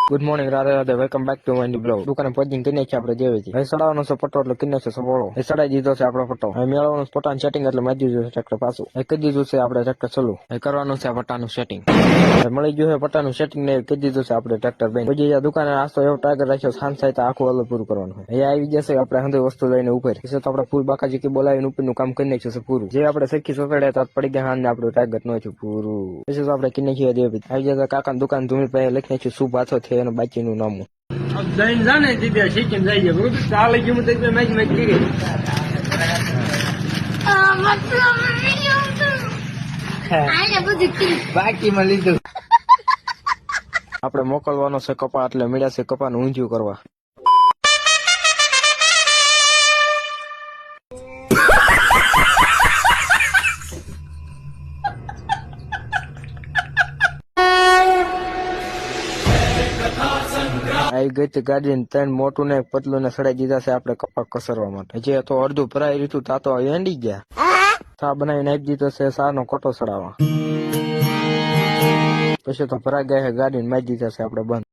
Good morning, Radhe Radhe, welcome back to my new blog. દુકાને પહોંચીને કિને છે આપણે જેવી હવે સડાવવાનો છે પટ્ટો એટલે કિને છે સવાળો એ સડાઈ દીધો છે આપણો પટ્ટો. હવે મેળવવાનો પટ્ટાનું સેટિંગ એટલે મારી દીધું છે ટ્રેક્ટર પાછું. એ કહી દીધું છે આપણે ટ્રેક્ટર ચાલુ એ કરવાનું છે પટ્ટાનું સેટિંગ. મળી ગયું છે પટ્ટાનું સેટિંગ ને કહી દીધું છે આપણે ટ્રેક્ટર બેન પછી દુકાને આસ્તો એવો ટાર્ગેટ રાખ્યો સાંજ થાય તો આખું અલગ પૂરું કરવાનું હોય. અહીંયા આવી જશે આપણે હંધી વસ્તુ લઈને ઉપર પછી તો આપણે ફૂલ બાકાજી કે બોલાવીને ઉપરનું કામ કરી નાખ્યું છે પૂરું. જે આપણે સખી સોસાડ્યા તો પડી ગયા હાલ ને આપણું ટાર્ગેટ નું થયું પૂરું. પછી તો આપણે કિને છીએ દેવી આવી જતા કાકા દુકાન ધૂમી પાસે લખી નાખ્યું શુભ હાથો છે અને બાચીનું નામું જઈને જાને સીધા શીખીને જાય છે બરોબર ચાલે ગયું તો મેચ મેચ કરી બાકીમાં લીધું. આપણે મોકલવાનો છે કપા એટલે મળ્યા છે કપાનું ઊંધિયું કરવા. આવી ગઈ ગાડી ત્રણ મોટું ને પતલું ને સડાઈ દીધા છે આપણે કપા કસરવા માટે. જે તો અડધું ભરાઈ રીતું તાતો એંડી ગયા. સા બનાવીને આપી દીધો છે સા નો કોટો સડાવવા. પછી તો ભરાઈ ગયા ગાડી મારી દીધા છે આપણે બંધ.